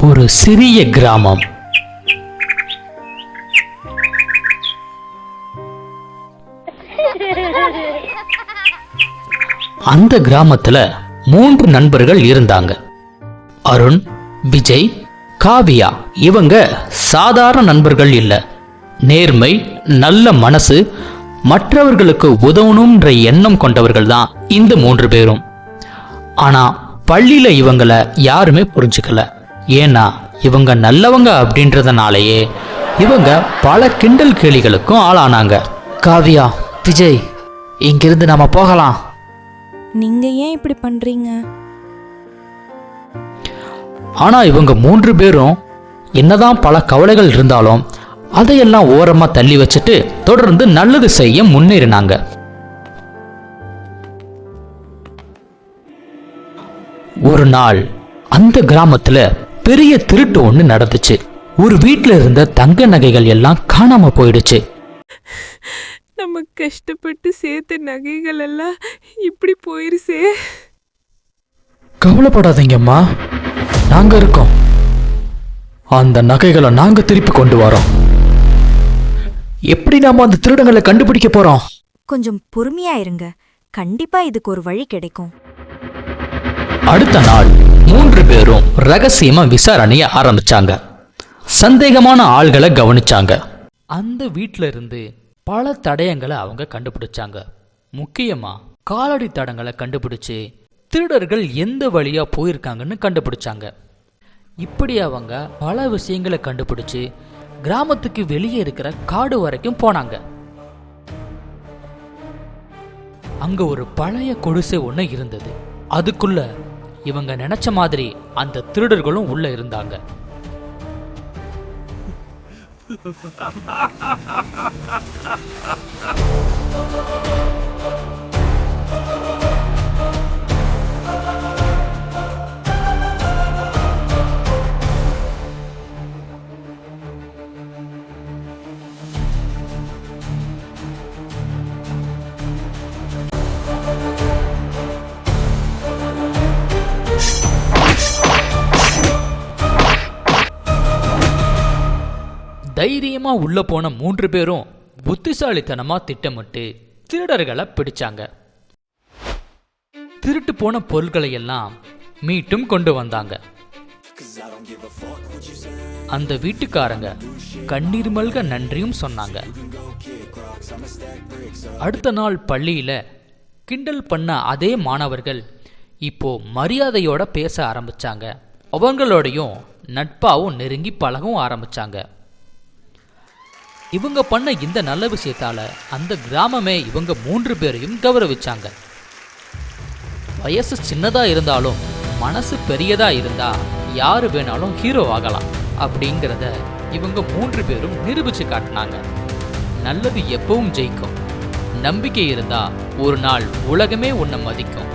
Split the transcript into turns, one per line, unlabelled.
ஒரு சிறிய கிராமம். அந்த கிராமத்துல 3 நண்பர்கள் இருந்தாங்க. அருண், விஜய், காவியா. இவங்க சாதாரண நண்பர்கள் இல்ல. நேர்மை, நல்ல மனசு, மற்றவர்களுக்கு உதவணும்ன்ற எண்ணம் கொண்டவர்கள் தான் இந்த 3 பேரும். ஆனா பள்ளியில இவங்கள யாருமே புரிஞ்சுக்கல. ஏன்னா இவங்க நல்லவங்க அப்படின்றதுனாலயே இவங்க பல கிண்டல் கேலிகளுக்கும் ஆளானாங்க. காவியா, விஜய், இங்கிருந்து நாம போகலாம்.
நீங்க ஏன் இப்படி பண்றீங்க?
ஆனா இவங்க 3 பேரும் என்னதான் பல கவலைகள் இருந்தாலும் அதையெல்லாம் ஓரமா தள்ளி வச்சுட்டு தொடர்ந்து நல்லது செய்ய முன்னேறினாங்க. ஒரு நாள் அந்த கிராமத்துல பெரிய திருட்டு ஒண்ணு நடந்துச்சு. ஒரு வீட்டுல இருந்த தங்க நகைகள் எல்லாம் காணாம போயிடுச்சு.
நம்ம கஷ்டப்பட்டு சேர்த்த நகைகள் எல்லாம் இப்படி போயிருச்சே.
கவலைப்படாதீங்கம்மா, நாங்க இருக்கோம். அந்த நகைகளை நாங்க திருப்பி கொண்டு வரோம். எப்படி நாம அந்த திருடங்களை கண்டுபிடிக்க போறோம்?
கொஞ்சம் பொறுமையா இருங்க, கண்டிப்பா இதுக்கு ஒரு வழி கிடைக்கும்.
அடுத்த நாள் 3 பேரும் ரகசியமா விசாரணைய ஆரம்பிச்சாங்க. சந்தேகமான ஆள்களை கவனிச்சாங்க. அந்த வீட்ல இருந்து பல தடயங்களை அவங்க கண்டுபிடிச்சாங்க. முக்கியமா காலடி தடங்களை கண்டுபிடிச்சு திருடர்கள் எந்த வழியா போயிருக்காங்கன்னு கண்டுபிடிச்சாங்க. இப்படி அவங்க பல விஷயங்களை கண்டுபிடிச்சு கிராமத்துக்கு வெளியே இருக்கிற காடு வரைக்கும் போனாங்க. அங்க ஒரு பழைய குடிசை ஒண்ணு இருந்தது. அதுக்குள்ள இவங்க நினைச்ச மாதிரி அந்த திருடர்களும் உள்ள இருந்தாங்க. தைரியமா உள்ள போன 3 பேரும் புத்திசாலித்தனமா திட்டமிட்டு திருடர்களை பிடிச்சாங்க. திருட்டு போன பொருட்களை எல்லாம் மீட்டும் கொண்டு வந்தாங்க. அந்த வீட்டுக்காரங்க கண்ணீர் மல்க நன்றியும் சொன்னாங்க. அடுத்த நாள் பள்ளியில கிண்டல் பண்ண அதே மாணவர்கள் இப்போ மரியாதையோட பேச ஆரம்பிச்சாங்க. அவங்களோடையும் நட்பாவும் நெருங்கி பழகவும் ஆரம்பிச்சாங்க. இவங்க பண்ண இந்த நல்ல விஷயத்தால அந்த கிராமமே இவங்க 3 பேரையும் கௌரவிச்சாங்க. வயசு சின்னதா இருந்தாலும் மனசு பெரியதா இருந்தா யாரு வேணாலும் ஹீரோ ஆகலாம் அப்படிங்கிறத இவங்க 3 பேரும் நிரூபிச்சு காட்டினாங்க. நல்லது எப்பவும் ஜெயிக்கும். நம்பிக்கை இருந்தா ஒரு நாள் உலகமே உன்னை மதிக்கும்.